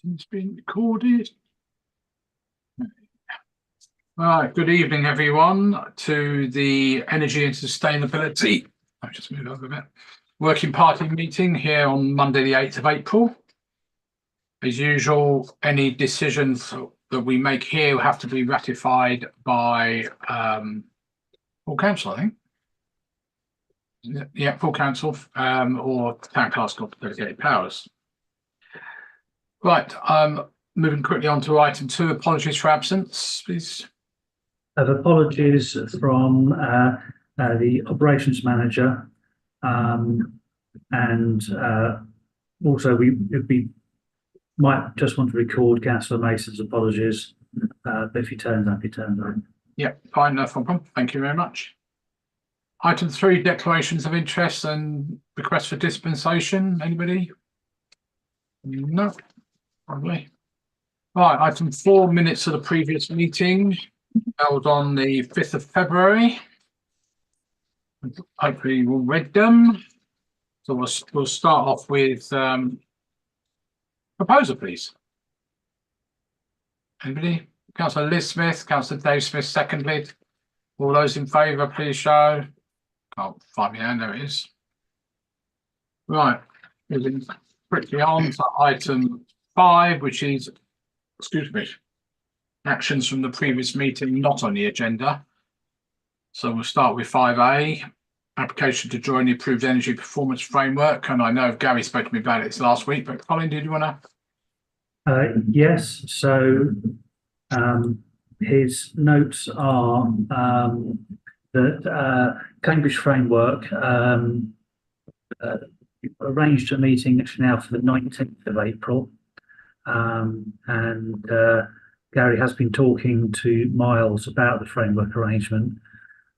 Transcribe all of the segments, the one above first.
It's been recorded. Right, good evening, everyone, to the Energy and Sustainability. I'll just move over a bit. Working Party meeting here on Monday, the 8th of April. As usual, any decisions that we make here will have to be ratified by full council, I think. Yeah, full council or town clerk's got delegated powers. Right, moving quickly on to item 2, apologies for absence, please. Apologies from the operations manager, and also we might just want to record Councillor Mason's apologies. But if he turns up, he turns up. Yeah, fine, no problem. Thank you very much. Item 3, declarations of interest and requests for dispensation. Anybody? No, probably. Right, item 4, minutes of the previous meeting held on the 5th of February. Hopefully you all read them. So we'll start off with proposer, please. Anybody? Councillor Liz Smith, Councillor Dave Smith, seconded. All those in favour, please show. Can't find my hand, there it is. Right, moving quickly on to item 5, which is, excuse me, actions from the previous meeting not on the agenda. So we'll start with 5A, application to join the approved energy performance framework. And I know Gary spoke to me about it last week, but Colin, did you want to? Yes. So his notes are that Cambridge Framework arranged a meeting actually now for the 19th of April. And Gary has been talking to Miles about the framework arrangement,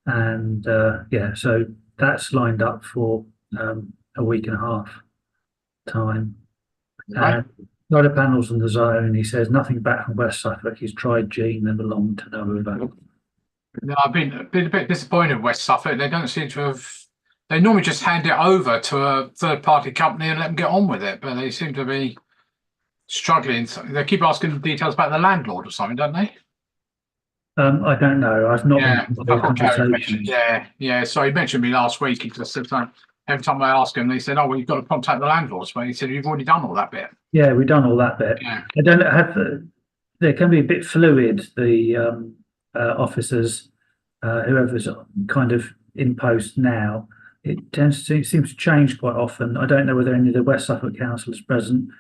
and yeah, so that's lined up for a week and a half time. Right. Solar panels on the zone, he says nothing back from West Suffolk. He's tried Gene, never long to know about. No, I've been a bit disappointed with West Suffolk. They don't seem to have. They normally just hand it over to a third-party company and let them get on with it, but they seem to be struggling. They keep asking details about the landlord or something, don't they? I don't know. I've not been. Yeah. So he mentioned me last week. He just said every time I ask him, they said, "Oh, well, you've got to contact the landlords." But he said, "You've already done all that bit." Yeah, we've done all that bit. Yeah. I don't have. They can be a bit fluid. The officers, whoever's kind of in post now, it seems to change quite often. I don't know whether any of the West Suffolk councillors present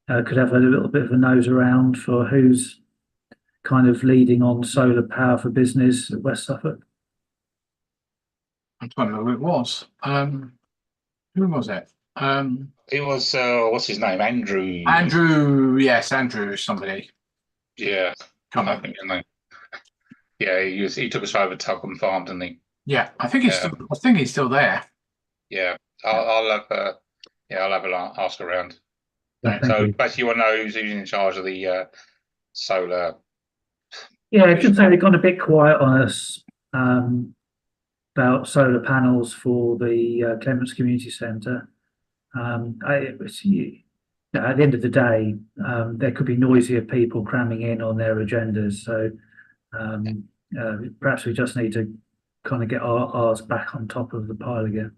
could have a little bit of a nose around for who's kind of leading on solar power for business at West Suffolk. I don't know who it was. Who was it? It was what's his name? Andrew. Andrew, yes, Andrew somebody. Yeah. Come on. Yeah, he took us over to Tuckham Farm, didn't he? Yeah, I think he's still there. Yeah. I'll have an ask around. Yeah, so basically you want to know who's in charge of the solar. Yeah, I should say they've gone a bit quiet on us about solar panels for the Clements Community Centre. At the end of the day, there could be noisier people cramming in on their agendas. So perhaps we just need to kind of get ours back on top of the pile again.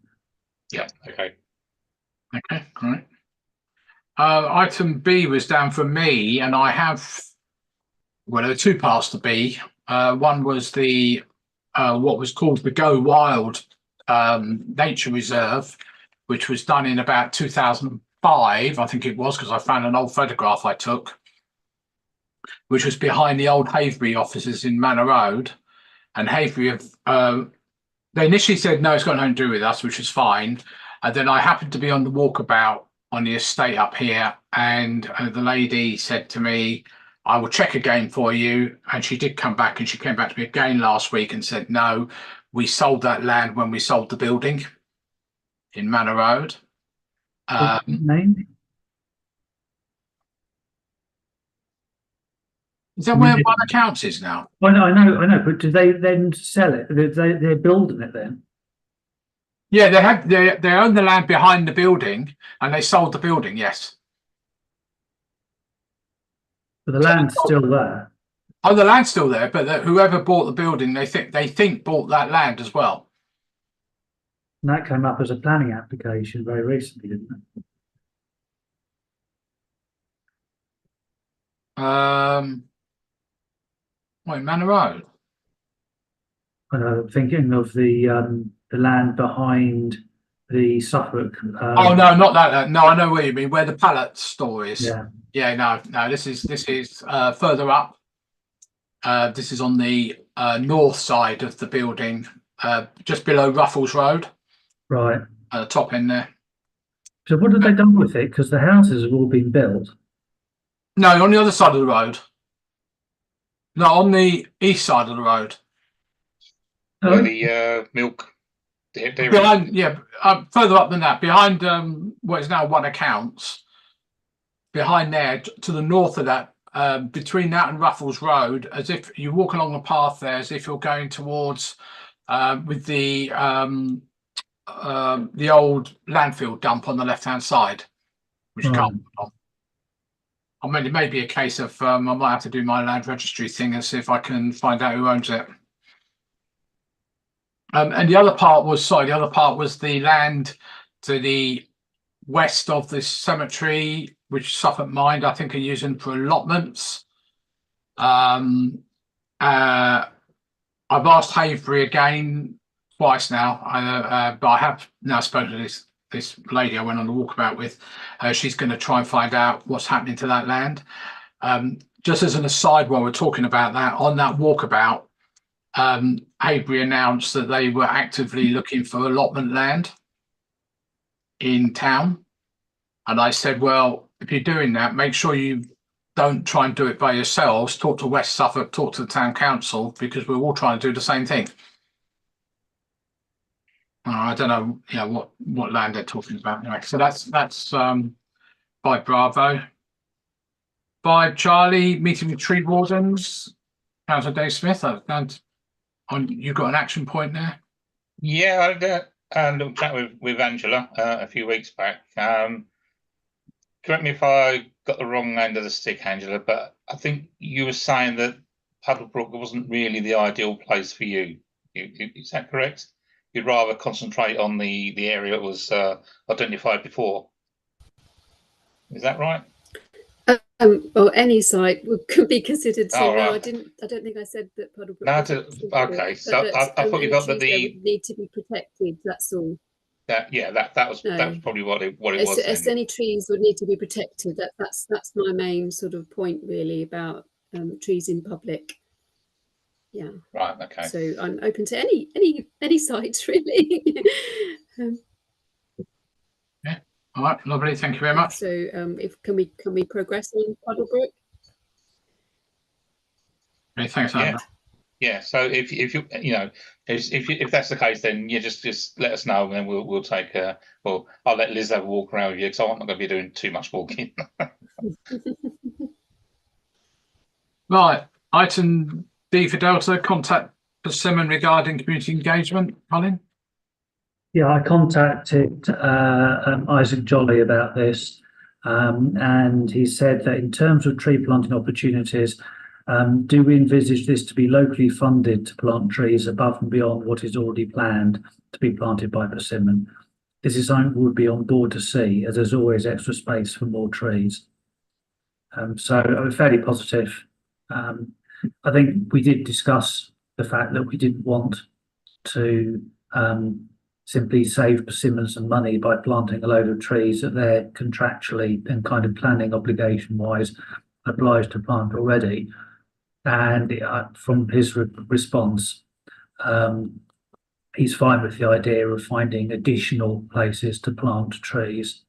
Yeah, okay. Okay, great. Item B was down for me, and I have, well, there are 2 parts to B. One was the what was called the Go Wild Nature Reserve, which was done in about 2005, I think it was, because I found an old photograph I took, which was behind the old Haverhill offices in Manor Road. And Haverhill, they initially said, no, it's got nothing to do with us, which is fine. And then I happened to be on the walkabout on the estate up here, and the lady said to me, I will check again for you. And she did come back, and she came back to me again last week and said, no, we sold that land when we sold the building in Manor Road. Name? Is that where One Accounts is now? I know, but do they then sell it? They're building it then? Yeah, they own the land behind the building, and they sold the building. Yes. But the land's still there. Oh, the land's still there, but whoever bought the building, they think bought that land as well. And that came up as a planning application very recently, didn't it? Manor Road. Thinking of the land behind the Suffolk. Oh no, not that land. No, I know where you mean. Where the pallet store is. Yeah. Yeah, no. This is further up. This is on the north side of the building, just below Ruffles Road. Right. At the top end there. So what have they done with it? Because the houses have all been built. No, on the other side of the road. No, on the east side of the road. Where the milk. Behind, yeah, further up than that, behind what is now One Accounts. Behind there, to the north of that, between that and Ruffles Road, as if you walk along the path there, as if you're going towards with the old landfill dump on the left-hand side, which Right. can't. I mean, it may be a case of I might have to do my land registry thing and see if I can find out who owns it. And the other part was the land to the west of this cemetery, which Suffolk Mind, I think, are using for allotments. I've asked Haverhill again twice now, but I have now spoken to this lady I went on the walkabout with. She's going to try and find out what's happening to that land. Just as an aside, while we're talking about that, on that walkabout, Haverhill announced that they were actively looking for allotment land in town. And I said, well, if you're doing that, make sure you don't try and do it by yourselves. Talk to West Suffolk, talk to the town council, because we're all trying to do the same thing. I don't know, what land they're talking about anyway. So that's 5 Bravo. 5 Charlie, meeting with tree wardens. Councillor Dave Smith, you got an action point there? Yeah, I had a little chat with Angela a few weeks back. Correct me if I got the wrong end of the stick, Angela, but I think you were saying that Puddlebrook wasn't really the ideal place for you. Is that correct? You'd rather concentrate on the area that was identified before. Is that right? Or any site could be considered. So Oh, no, right. I don't think I said that Puddlebrook. No, okay. So I thought you got that would need to be protected. That's all. That was probably what it was. As any trees would need to be protected. That's my main sort of point really about trees in public. Yeah. Right. Okay. So I'm open to any sites really. Yeah. All right. Lovely. Thank you very much. So if can we progress on Puddlebrook? Okay, thanks, yeah. Andrew. Yeah. So if you if that's the case, then you just let us know, and then we'll take well, I'll let Liz have a walk around with you because I'm not going to be doing too much walking. Right. Item D for Delta, contact Persimmon regarding community engagement. Colin? Yeah, I contacted Isaac Jolly about this, and he said that in terms of tree planting opportunities, do we envisage this to be locally funded to plant trees above and beyond what is already planned to be planted by Persimmon? This is something we would be on board to see, as there's always extra space for more trees. So I'm fairly positive. I think we did discuss the fact that we didn't want to simply save Persimmon some money by planting a load of trees that they're contractually and kind of planning obligation wise obliged to plant already. And from his response, he's fine with the idea of finding additional places to plant trees.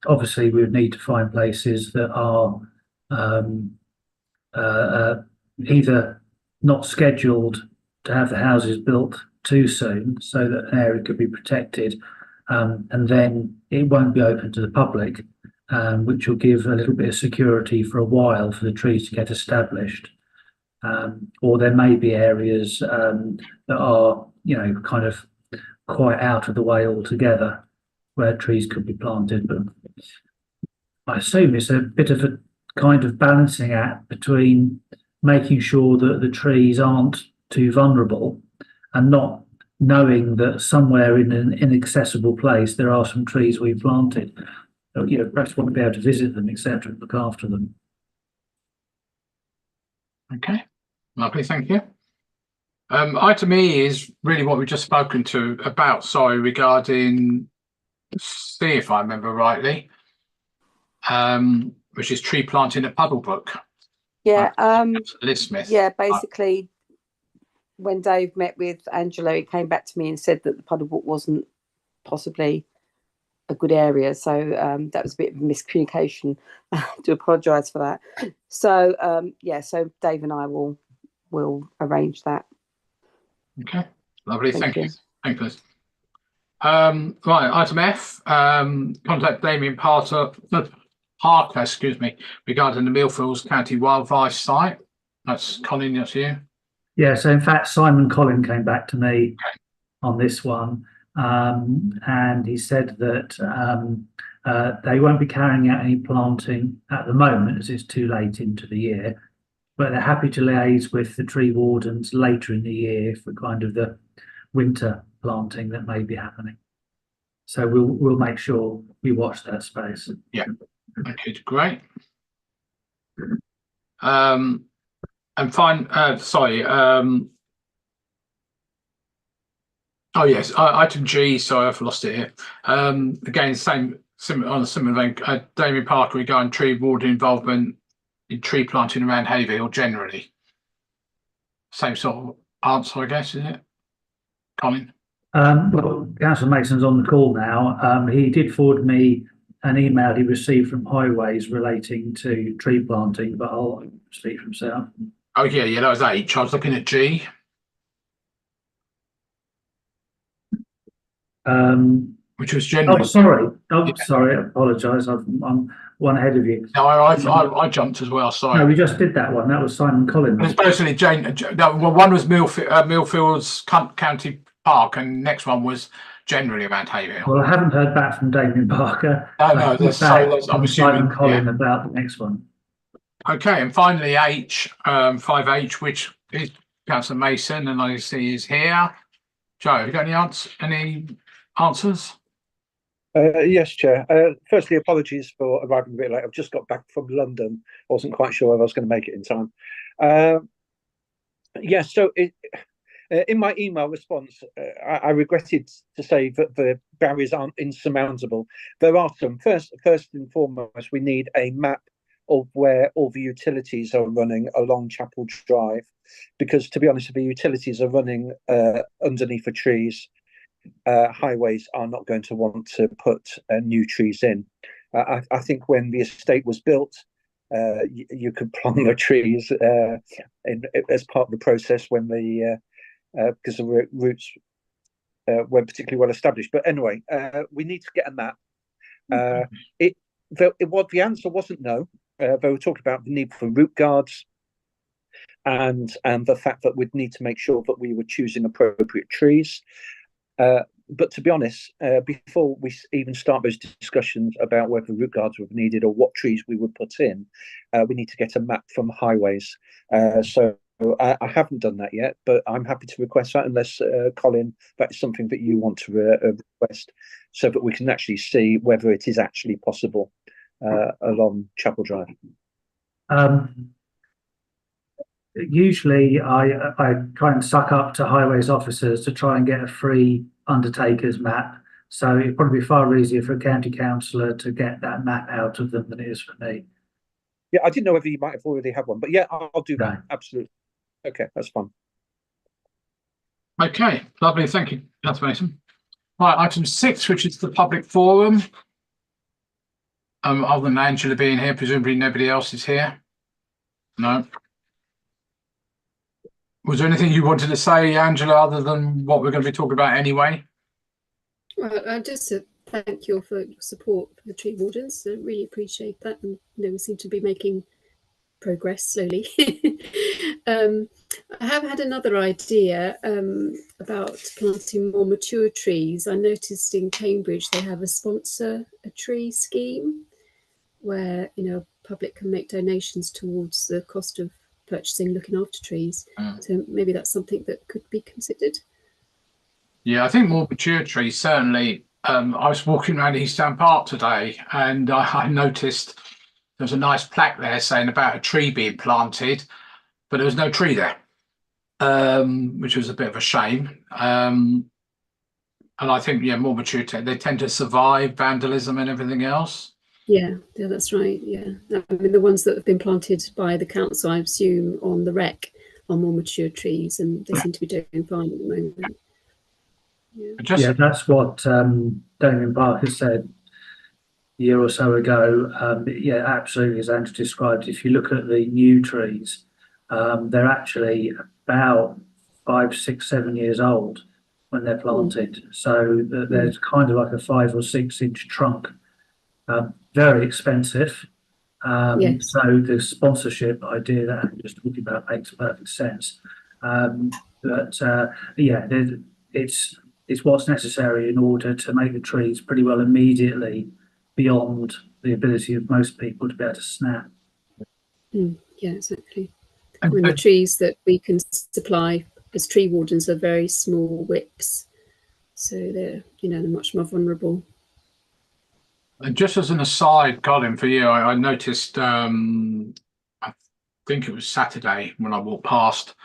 Obviously, we would need to find places that are either not scheduled to have the houses built too soon so that an area could be protected, and then it won't be open to the public, which will give a little bit of security for a while for the trees to get established. Or there may be areas that are, kind of quite out of the way altogether where trees could be planted. But I assume it's a bit of a kind of balancing act between making sure that the trees aren't too vulnerable and not knowing that somewhere in an inaccessible place there are some trees we planted. So, perhaps want to be able to visit them, etc., look after them. Okay, lovely, thank you. Item E is really what we've just spoken to about, sorry, regarding C, if I remember rightly, which is tree planting at Puddlebrook. Yeah, Liz Smith. yeah, basically when Dave met with Angela, he came back to me and said that the Puddlebrook wasn't possibly a good area. So that was a bit of a miscommunication. To apologise for that. So yeah, so Dave and I will arrange that. Okay, lovely, thank you. you. Thank you, Liz. Right, item F, contact Damien Parker, excuse me, regarding the Millfields County Wildlife Site. That's Colin, that's you. Yeah, so in fact, Simon Collin came back to me on this one, and he said that they won't be carrying out any planting at the moment as it's too late into the year, but they're happy to liaise with the tree wardens later in the year for kind of the winter planting that may be happening. So we'll make sure we watch that space. Yeah, okay, great. And fine, sorry, oh yes, item G, sorry, I've lost it here. Again, on a similar vein, Damien Parker regarding tree warden involvement in tree planting around Haverhill generally. Same sort of answer, I guess, is it, Colin? Well, Councillor Mason's on the call now. He did forward me an email he received from Highways relating to tree planting, but I'll speak for himself. Oh yeah, that was H. I was looking at G. Which was generally. Oh, sorry. Oh, yeah. Sorry. I apologise. I'm one ahead of you. No, I jumped as well. Sorry. No, we just did that one. That was Simon Collins. It's basically well, one was Millfields County Park, and next one was generally around Haverhill. Well, I haven't heard back from Damien Parker. No, I'm assuming Simon Collins about the next one. Okay, and finally H, 5H, which is Councillor Mason, and I see is here. Joe, have you got any answers? Yes, Chair. Firstly, apologies for arriving a bit late. I've just got back from London. I wasn't quite sure whether I was going to make it in time. Yes, so in my email response, I regretted to say that the barriers aren't insurmountable. There are some. First and foremost, we need a map of where all the utilities are running along Chapel Drive, because to be honest, if the utilities are running underneath the trees, Highways are not going to want to put new trees in. I think when the estate was built, you could plant the trees as part of the process when because the roots weren't particularly well established. But anyway, we need to get a map. The answer wasn't no. They were talking about the need for root guards and the fact that we'd need to make sure that we were choosing appropriate trees. But to be honest, before we even start those discussions about whether root guards were needed or what trees we would put in, we need to get a map from Highways. So I haven't done that yet, but I'm happy to request that unless, Colin, that is something that you want to request so that we can actually see whether it is actually possible along Chapel Drive. Usually I try and suck up to Highways officers to try and get a free undertaker's map. So it'd probably be far easier for a county councillor to get that map out of them than it is for me. Yeah, I didn't know whether you might have already had one, but yeah, I'll do that. Absolutely. Okay, that's fine. Okay, lovely. Thank you, Councillor Mason. Right, item 6, which is the public forum. Other than Angela being here, presumably nobody else is here. No. Was there anything you wanted to say, Angela, other than what we're going to be talking about anyway? Well, just to thank you for your support for the tree wardens. I really appreciate that, and we seem to be making progress slowly. I have had another idea about planting more mature trees. I noticed in Cambridge they have a sponsor a tree scheme, where public can make donations towards the cost of looking after trees. So maybe that's something that could be considered. Yeah, I think more mature trees, certainly. I was walking around Easttown Park today and I noticed there was a nice plaque there saying about a tree being planted, but there was no tree there, which was a bit of a shame. And I think, yeah, more mature trees, they tend to survive vandalism and everything else. Yeah, that's right. Yeah, I mean, the ones that have been planted by the council, I assume, on the wreck are more mature trees, and they seem to be doing fine at the moment. Yeah, that's what Damien Parker said a year or so ago. Yeah, absolutely, as Andrew described. If you look at the new trees, they're actually about 5, 6, 7 years old when they're planted. So there's kind of like a 5 or 6 inch trunk. Very expensive. Yes. So the sponsorship idea that I'm just talking about makes perfect sense. But yeah, it's what's necessary in order to make the trees pretty well immediately beyond the ability of most people to be able to snap. Yeah, exactly. And the trees that we can supply as tree wardens are very small whips, so they're they're much more vulnerable. And just as an aside, Colin, for you, I noticed, I think it was Saturday when I walked past,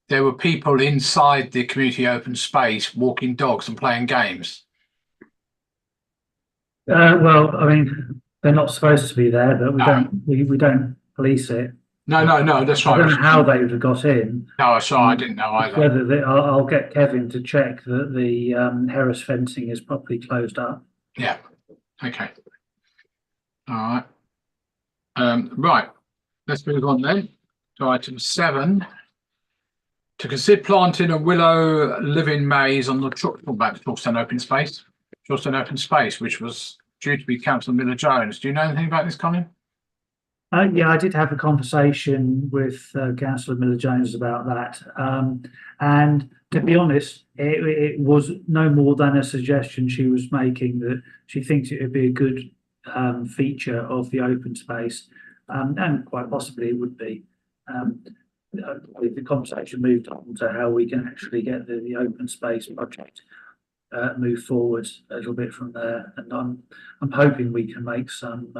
there were people inside the community open space walking dogs and playing games. Well, I mean, they're not supposed to be there, but we don't police it. No, that's right. I don't know how they would have got in. No, sorry, I didn't know either. I'll get Kevin to check that the Harris fencing is properly closed up. Yeah. Okay. All right. Right. Let's move on then to item 7. To consider planting a willow living maze on the Chorlton open space. Chorlton open space, which was due to be Councillor Miller Jones. Do you know anything about this, Colin? Yeah, I did have a conversation with Councillor Miller Jones about that, and to be honest, it was no more than a suggestion she was making that she thinks it would be a good feature of the open space, and quite possibly it would be. The conversation moved on to how we can actually get the open space project move forward a little bit from there, and I'm hoping we can make some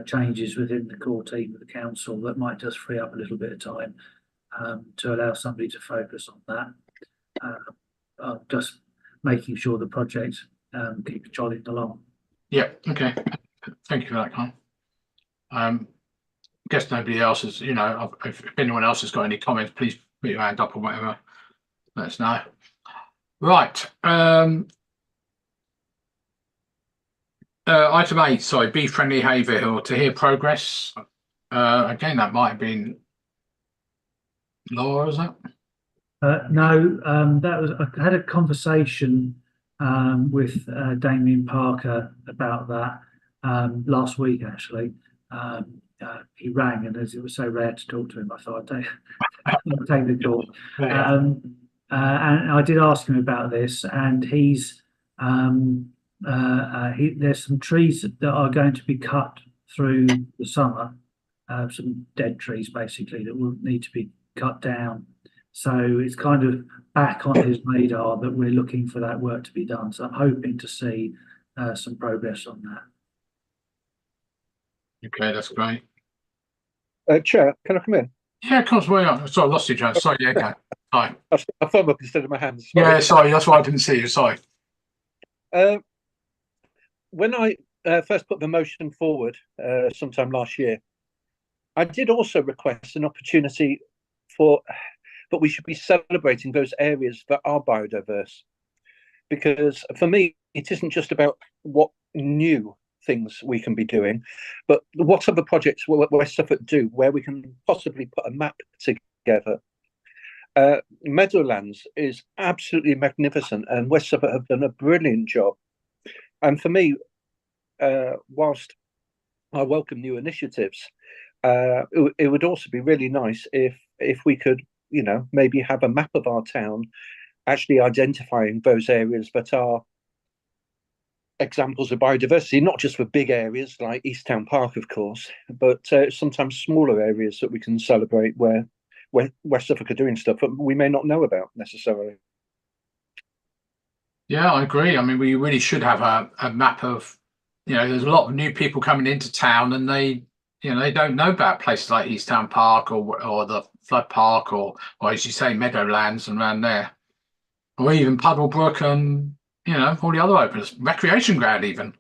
changes within the core team of the council that might just free up a little bit of time to allow somebody to focus on that. Just making sure the project keeps jolling along. Yeah. Okay. Thank you for that, Colin. Guess nobody else has, if anyone else has got any comments, please put your hand up or whatever. Let us know. Right. Item 8, sorry, Be Friendly Haverhill, to hear progress. Again, that might have been Laura, is that? No, that was, I had a conversation with Damien Parker about that last week, actually. He rang, and as it was so rare to talk to him, I thought I'd take the call. Yeah. And I did ask him about this, and there's some trees that are going to be cut through the summer, some dead trees basically that will need to be cut down. So it's kind of back on his radar that we're looking for that work to be done. So I'm hoping to see some progress on that. Okay, that's great. Chair, can I come in? Yeah, of course. Well, sorry, I lost you, Joe. Sorry, yeah, okay. Hi. I thumb up instead of my hands. Sorry. Yeah, sorry, that's why I didn't see you. Sorry. When I first put the motion forward sometime last year, I did also request an opportunity but we should be celebrating those areas that are biodiverse. Because for me, it isn't just about what new things we can be doing, but what other projects will West Suffolk do where we can possibly put a map together. Meadowlands is absolutely magnificent, and West Suffolk have done a brilliant job. And for me, whilst I welcome new initiatives, it would also be really nice if we could, maybe have a map of our town, actually identifying those areas that are examples of biodiversity, not just for big areas like East Town Park, of course, but sometimes smaller areas that we can celebrate where West Suffolk are doing stuff that we may not know about necessarily. Yeah, I agree. I mean, we really should have a map of, there's a lot of new people coming into town, and they don't know about places like East Town Park or the Flood Park or as you say, Meadowlands and around there, or even Puddlebrook and all the other opens, recreation ground even.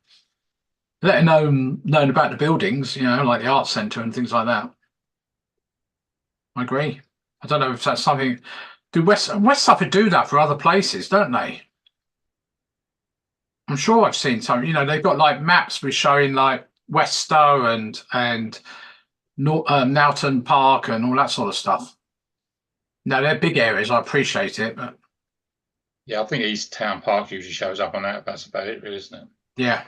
Let alone known about the buildings, like the Arts Centre and things like that. I agree. I don't know if that's something. Do West Suffolk do that for other places, don't they? I'm sure I've seen some. They've got like maps with showing like West Stow and Nowton Park and all that sort of stuff. Now they're big areas. I appreciate it, but yeah, I think East Town Park usually shows up on that. That's about it, really, isn't it? Yeah.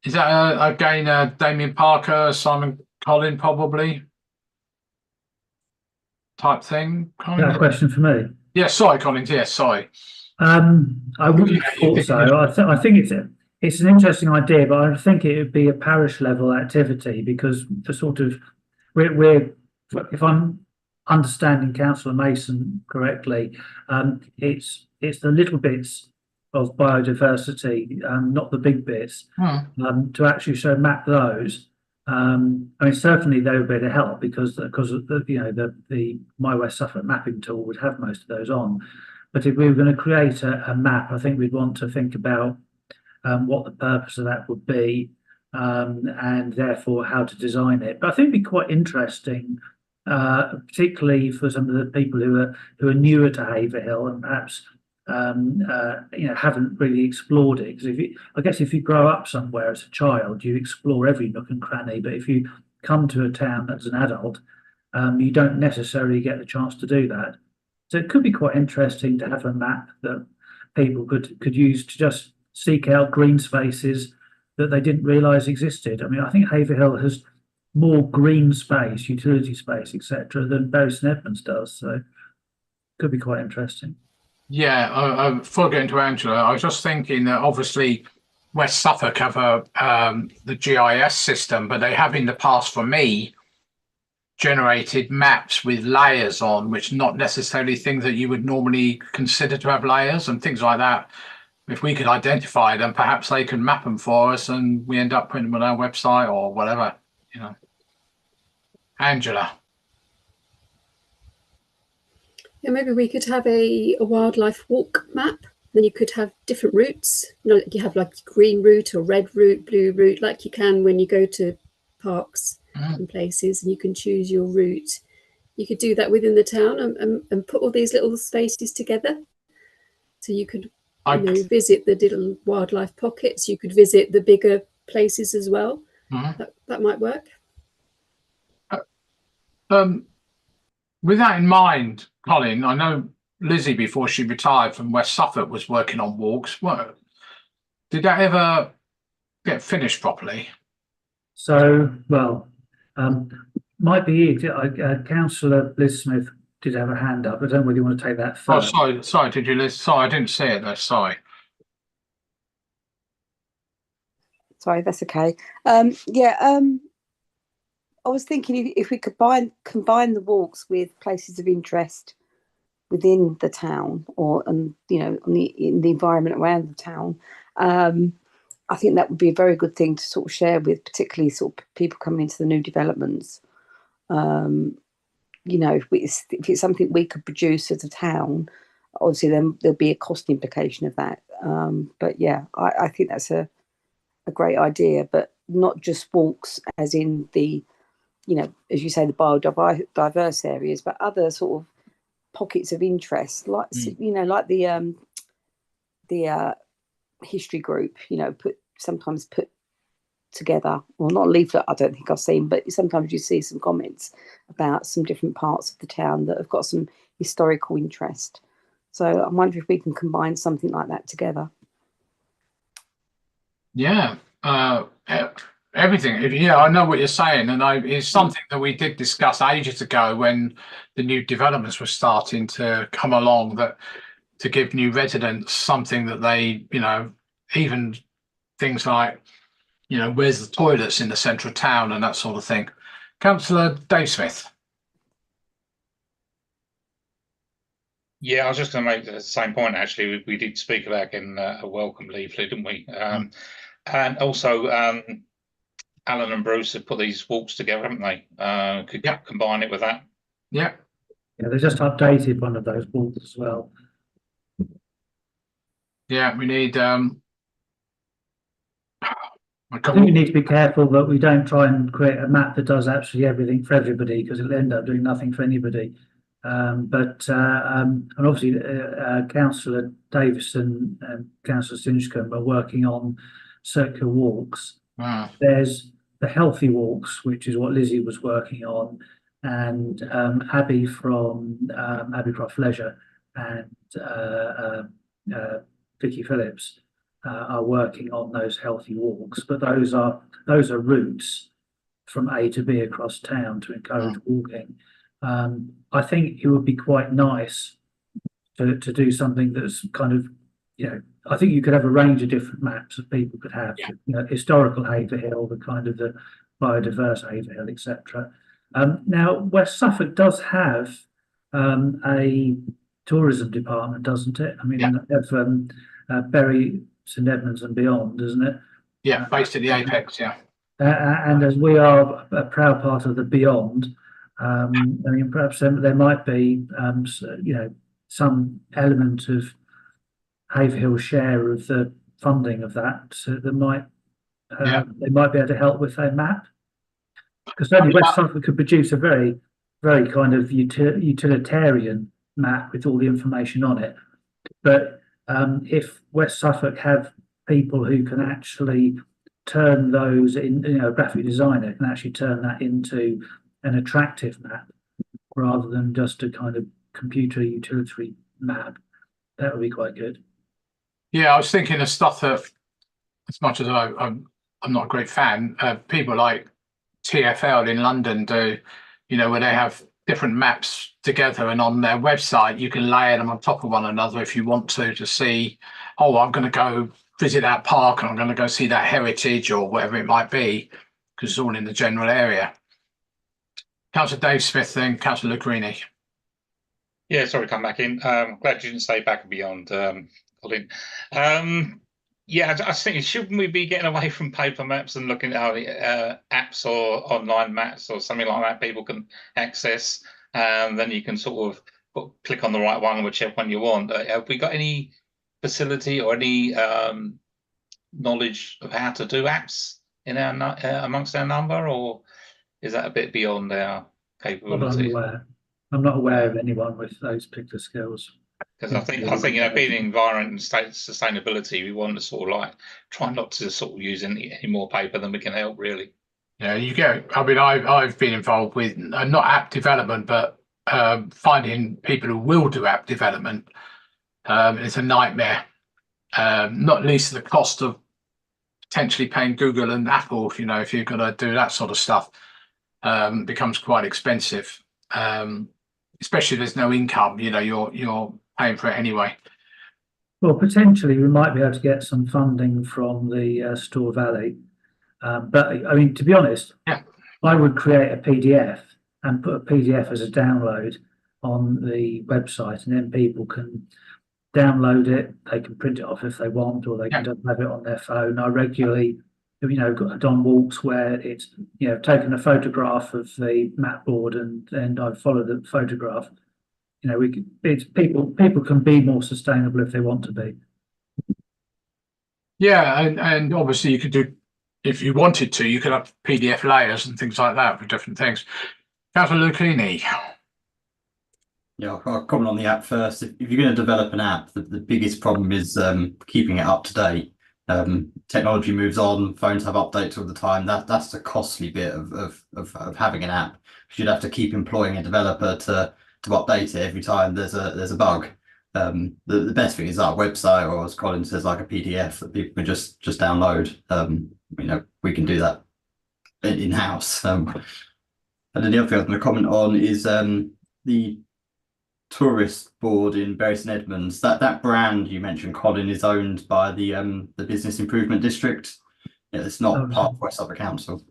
Is that again Damien Parker, Simon Collin, probably type thing? Is that a question for me? Yeah, sorry, Collins. Yeah, sorry. I wouldn't have thought so. I think it's an interesting idea, but I think it would be a parish level activity because the sort of we're if I'm understanding Councillor Mason correctly, it's the little bits of biodiversity, not the big bits, to actually map those. I mean, certainly they would be to help because of the My West Suffolk mapping tool would have most of those on. But if we were going to create a map, I think we'd want to think about what the purpose of that would be, and therefore how to design it. But I think it'd be quite interesting, particularly for some of the people who are newer to Haverhill and perhaps haven't really explored it. Because if you grow up somewhere as a child, you explore every nook and cranny. But if you come to a town as an adult, you don't necessarily get the chance to do that. So it could be quite interesting to have a map that people could use to just seek out green spaces that they didn't realise existed. I mean, I think Haverhill has more green space, utility space, etc., than Bury St Edmunds does. So it could be quite interesting. Yeah, before getting to Angela, I was just thinking that obviously West Suffolk have the GIS system, but they have in the past, for me, generated maps with layers on, which not necessarily things that you would normally consider to have layers and things like that. If we could identify them, perhaps they can map them for us and we end up putting them on our website or whatever, Angela. Yeah, maybe we could have a wildlife walk map. Then you could have different routes. You have like green route or red route, blue route, like you can when you go to parks and places, and you can choose your route. You could do that within the town and put all these little spaces together. So you could visit the little wildlife pockets. You could visit the bigger places as well. That might work. With that in mind, Colin, I know Lizzie, before she retired from West Suffolk, was working on walks. Did that ever get finished properly? So, might be Councillor Liz Smith did have a hand up. I don't really want to take that first. Oh, sorry. Did you, Liz? Sorry, I didn't see it there. Sorry. Sorry, that's okay. I was thinking if we could combine the walks with places of interest within the town in the environment around the town, I think that would be a very good thing to sort of share with particularly sort of people coming into the new developments. If it's something we could produce as a town, obviously then there'll be a cost implication of that. But yeah, I think that's a great idea, but not just walks as in the, as you say, the biodiverse areas, but other sort of pockets of interest, like like the history group, sometimes put together, well, not a leaflet I don't think I've seen, but sometimes you see some comments about some different parts of the town that have got some historical interest. So I'm wondering if we can combine something like that together. Yeah, everything. Yeah, I know what you're saying, and it's something that we did discuss ages ago when the new developments were starting to come along. That to give new residents something that they, even things like, where's the toilets in the centre of town and that sort of thing. Councillor Dave Smith. Yeah, I was just going to make the same point. Actually, we did speak about getting a welcome leaflet, didn't we? And also, Alan and Bruce have put these walks together, haven't they? Could combine it with that. Yeah. Yeah, they just updated one of those walls as well. Yeah, we need. I think we need to be careful that we don't try and create a map that does absolutely everything for everybody, because it'll end up doing nothing for anybody. And obviously, Councillor Davison and Councillor Stinchcombe are working on circular walks. There's the healthy walks, which is what Lizzie was working on, and Abby from Abbeycroft Leisure and Vicky Phillips are working on those healthy walks. But those are routes from A to B across town to encourage walking. I think it would be quite nice to do something that's kind of, I think you could have a range of different maps that people could have, historical Haverhill, the kind of the biodiverse Haverhill, etc. Now, West Suffolk does have a tourism department, doesn't it? I mean, they have Bury, St Edmunds and beyond, isn't it? Yeah, based at the Apex, and as we are a proud part of the Beyond, I mean, perhaps there might be, some element of Haverhill share of the funding of that, so they might be able to help with their map. Because certainly West Suffolk could produce a very, very kind of utilitarian map with all the information on it. But if West Suffolk have people who can actually turn those in, a graphic designer can actually turn that into an attractive map rather than just a kind of computer utility map, that would be quite good. Yeah, I was thinking of stuff that, as much as I'm not a great fan, people like TfL in London do, where they have different maps together, and on their website you can layer them on top of one another if you want to see, oh, I'm going to go visit that park and I'm going to go see that heritage or whatever it might be, because it's all in the general area. Councillor Dave Smith and Councillor Lucrini. Yeah, sorry to come back in. Glad you didn't stay back and beyond, Colin. Yeah, I think, shouldn't we be getting away from paper maps and looking at apps or online maps or something like that people can access, and then you can sort of click on the right one, whichever one you want. Have we got any facility or any knowledge of how to do apps in our amongst our number, or is that a bit beyond our capability? I'm not aware of anyone with those particular skills. Because I think being environment and sustainability, we want to sort of like try not to sort of use any more paper than we can help, really. Yeah, you get. I mean, I've been involved with not app development, but finding people who will do app development. It's a nightmare. Not least the cost of potentially paying Google and Apple. If you're going to do that sort of stuff, becomes quite expensive. Especially if there's no income. You're paying for it anyway. Well, potentially we might be able to get some funding from the Store Valley, but I mean, to be honest, I would create a PDF and put a PDF as a download on the website, and then people can download it. They can print it off if they want, or they can just have it on their phone. I regularly, done walks where it's taken a photograph of the map board and I follow the photograph. People can be more sustainable if they want to be. Yeah, and obviously you could do, if you wanted to, you could have PDF layers and things like that for different things. Councillor Lucchini. Yeah, I'll comment on the app first. If you're going to develop an app, the biggest problem is keeping it up to date. Technology moves on, phones have updates all the time. That's the costly bit of having an app. You'd have to keep employing a developer to update it every time there's a bug. The best thing is our website, or as Colin says, like a PDF that people can just download. We can do that in-house. And then the other thing I was going to comment on is the tourist board in Bury St Edmunds, that brand you mentioned, Colin, is owned by the Business Improvement District. Yeah, it's not Oh, part of West Suffolk Council.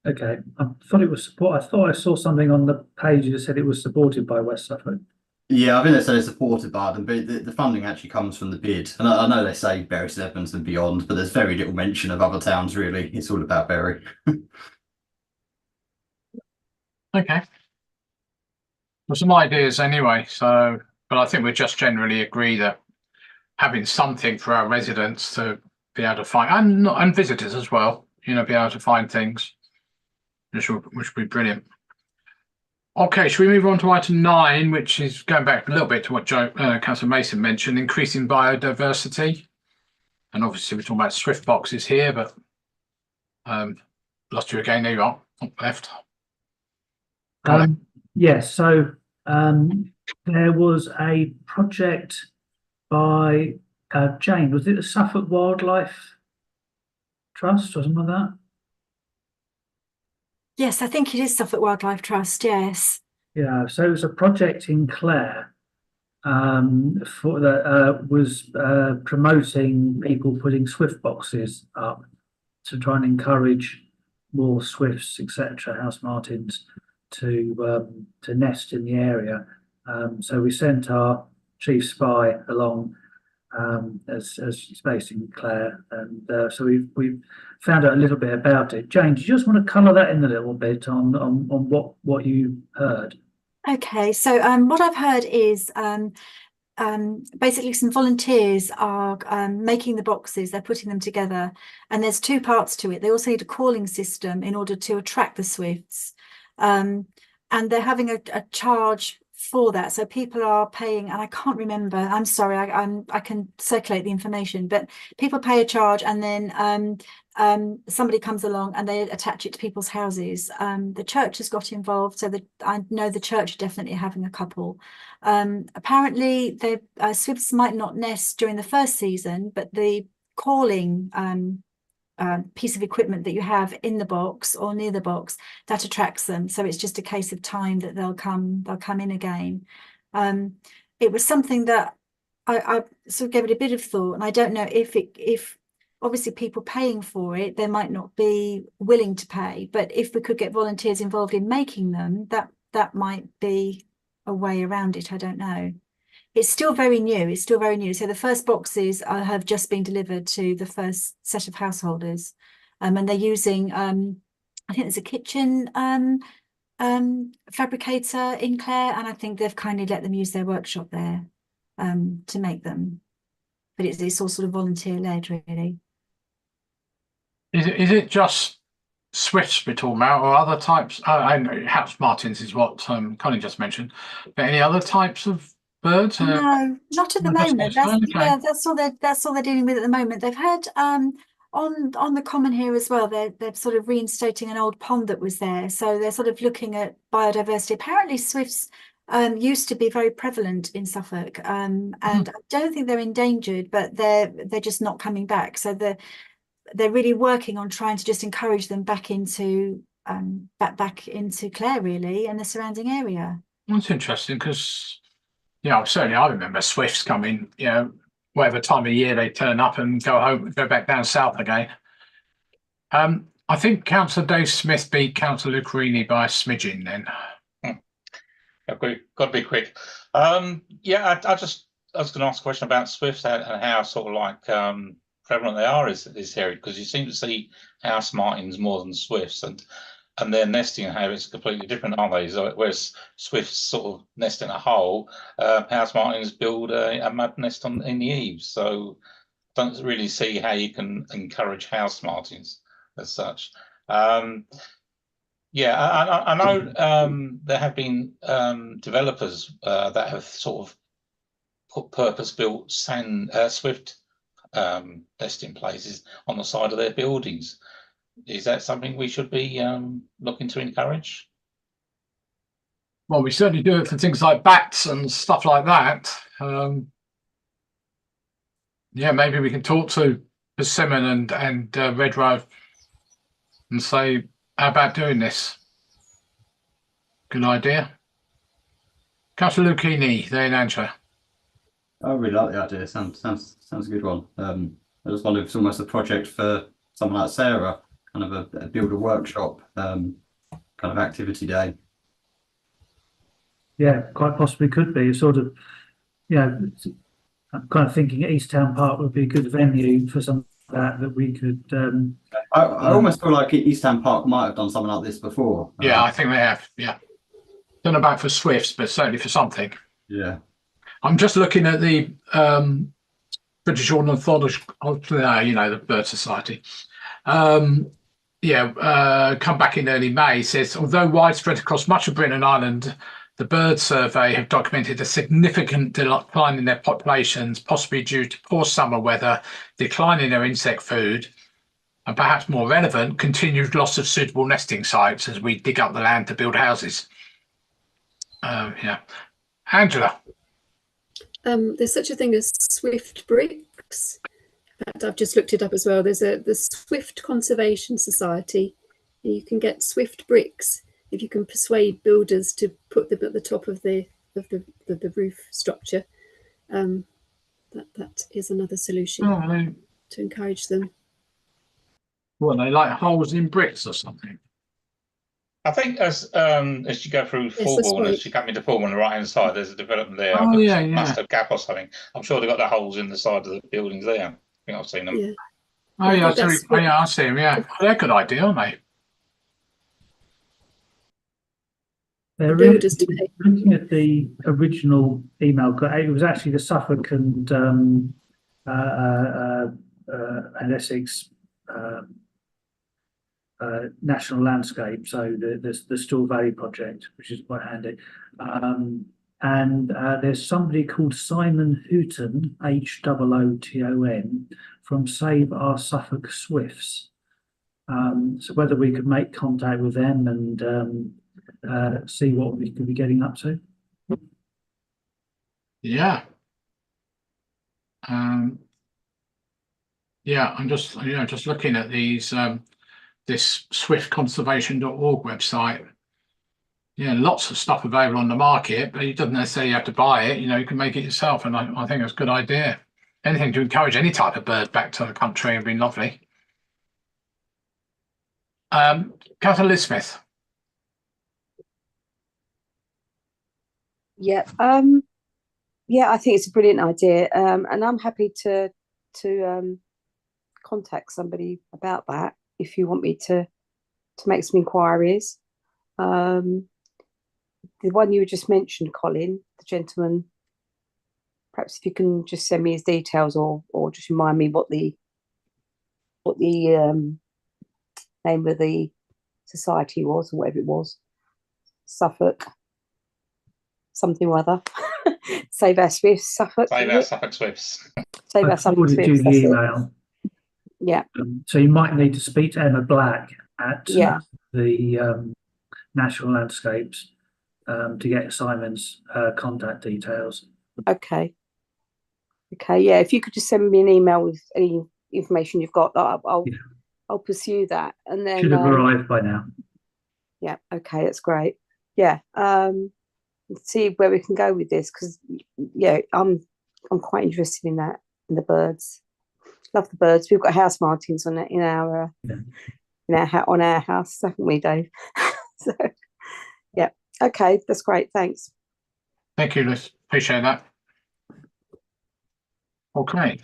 okay. I thought it was support. I thought I saw something on the page that said it was supported by West Suffolk. Yeah, I think they say it's supported by them, but the funding actually comes from the bid. And I know they say Bury St Edmunds and beyond, but there's very little mention of other towns really. It's all about Bury. Okay. Well, some ideas anyway. So, but I think we just generally agree that having something for our residents to be able to find, and visitors as well, be able to find things, which would be brilliant. Okay, should we move on to item 9, which is going back a little bit to what Councillor Mason mentioned, increasing biodiversity. And obviously we're talking about Swift boxes here, but lost you again. There you are, top left. Yes, so there was a project by Jane, was it the Suffolk Wildlife Trust or something like that? Yes, I think it is Suffolk Wildlife Trust, yes. Yeah, so it was a project in Clare for that was promoting people putting Swift boxes up to try and encourage more swifts, etc., house martins, to nest in the area. So we sent our chief spy along, as she's based in Clare, and so we've found out a little bit about it. Jane, do you just want to colour that in a little bit on what you heard? Okay, so what I've heard is basically some volunteers are making the boxes, they're putting them together, and there's 2 parts to it. They also need a calling system in order to attract the swifts, and they're having a charge for that. So people are paying, and I can't remember, I'm sorry, I can circulate the information, but people pay a charge, and then somebody comes along and they attach it to people's houses. The church has got involved, so that I know the church are definitely having a couple. Apparently the swifts might not nest during the first season, but the calling piece of equipment that you have in the box or near the box, that attracts them. So it's just a case of time that they'll come in again. It was something that I sort of gave it a bit of thought, and I don't know if obviously people paying for it, they might not be willing to pay, but if we could get volunteers involved in making them, that might be a way around it. I don't know. It's still very new. So the first boxes have just been delivered to the first set of householders, and they're using I think there's a kitchen fabricator in Clare, and I think they've kindly let them use their workshop there to make them, but it's all sort of volunteer led, really. Is it just swifts we're talking about, or other types? I know house martins is what Colin just mentioned, but any other types of birds? No, not at the moment. Okay. That's all they're dealing with at the moment. They've had on the common here as well, they're sort of reinstating an old pond that was there, so they're sort of looking at biodiversity. Apparently swifts used to be very prevalent in Suffolk, and I don't think they're endangered, but they're just not coming back, so they're really working on trying to just encourage them back into Clare, really, and the surrounding area. That's interesting, because certainly I remember swifts coming, whatever time of year they turn up and go home, go back down south again. I think Councillor Dave Smith beat Councillor Lucarini by a smidgen then. Got to be quick. I was going to ask a question about swifts and how sort of like prevalent they are in this area, because you seem to see house martins more than swifts, and their nesting habits are completely different, aren't they? So whereas swifts sort of nest in a hole, house martins build a mud nest in the eaves. So I don't really see how you can encourage house martins as such. I know there have been developers that have sort of put purpose-built swift nesting places on the side of their buildings. Is that something we should be looking to encourage? Well, we certainly do it for things like bats and stuff like that. Maybe we can talk to Persimmon and Redrow and say, how about doing this? Good idea. Councillor Lucchini, then Angela. I really like the idea. Sounds a good one. I just wonder if it's almost a project for someone like Sarah, kind of a build a workshop kind of activity day. Yeah, quite possibly could be. Sort of, you know, I'm kind of thinking East Town Park would be a good venue for something like that we could. I almost feel like East Town Park might have done something like this before. Yeah, I think they have. Yeah. Don't know about for Swifts, but certainly for something. Yeah. I'm just looking at the British Ornithological, the Bird Society. Come back in early May, says, although widespread across much of Britain and Ireland, the bird survey have documented a significant decline in their populations, possibly due to poor summer weather, decline in their insect food, and perhaps more relevant, continued loss of suitable nesting sites as we dig up the land to build houses. Angela. There's such a thing as Swift bricks. In fact, I've just looked it up as well. There's the Swift Conservation Society. You can get Swift bricks if you can persuade builders to put them at the top of the roof structure. That is another solution to encourage them. Well, they like holes in bricks or something. I think as you go through Fulbourne, as you come into Fulbourne on the right hand side, there's a development there. Oh, yeah. Must have gap or something. I'm sure they've got the holes in the side of the buildings there. I think I've seen them. Yeah. Oh, yeah, I see them. Yeah, they're a good idea, aren't they? They're really, looking at the original email, it was actually the Suffolk and Essex national landscape, so the Stour Valley project, which is quite handy. And there's somebody called Simon Hooton, Hooton, from Save Our Suffolk Swifts. So whether we could make contact with them and see what we could be getting up to. Yeah. I'm just looking at these this swiftconservation.org website. Yeah, lots of stuff available on the market, but you doesn't necessarily have to buy it. You can make it yourself, and I think that's a good idea. Anything to encourage any type of bird back to the country would be lovely. Councillor Liz Smith. Yeah, I think it's a brilliant idea, and I'm happy to contact somebody about that if you want me to make some inquiries. The one you just mentioned, Colin, the gentleman, perhaps if you can just send me his details or just remind me what the name of the society was, or whatever it was, Suffolk something or other. Save Our Swifts, Suffolk. Save Our Suffolk Swifts. Save Our Suffolk Swifts. The email. Yeah. So you might need to speak to Emma Black at the National Landscapes to get Simon's contact details. Okay. Yeah. If you could just send me an email with any information you've got, I'll pursue that, and then should have arrived by now. Yeah. Okay. That's great. Yeah. See where we can go with this, because I'm quite interested in that, in the birds. Love the birds. We've got house martins on it in our on our house, haven't we, Dave? So yeah. Okay, that's great. Thanks. Thank you, Liz. Appreciate that. Okay.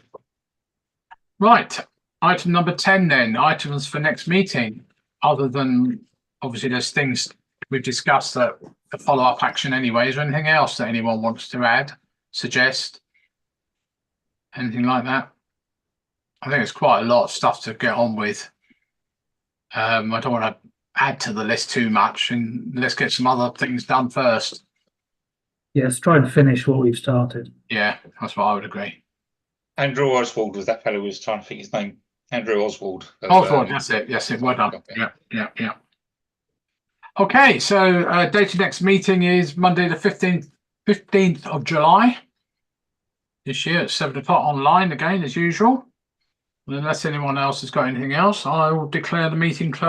Right. Item number 10 then. Items for next meeting. Other than obviously there's things we've discussed that the follow-up action anyway. Is there anything else that anyone wants to add, suggest? Anything like that? I think it's quite a lot of stuff to get on with. I don't want to add to the list too much, and let's get some other things done first. Yes, try and finish what we've started. Yeah, that's what I would agree. Andrew Oswald was that fellow who was trying to think his name. Andrew Oswald. Oswald, that's it. Yes, well done. Yeah. Okay, so date of next meeting is Monday the 15th of July this year at 7 o'clock online again as usual. Unless anyone else has got anything else, I will declare the meeting closed.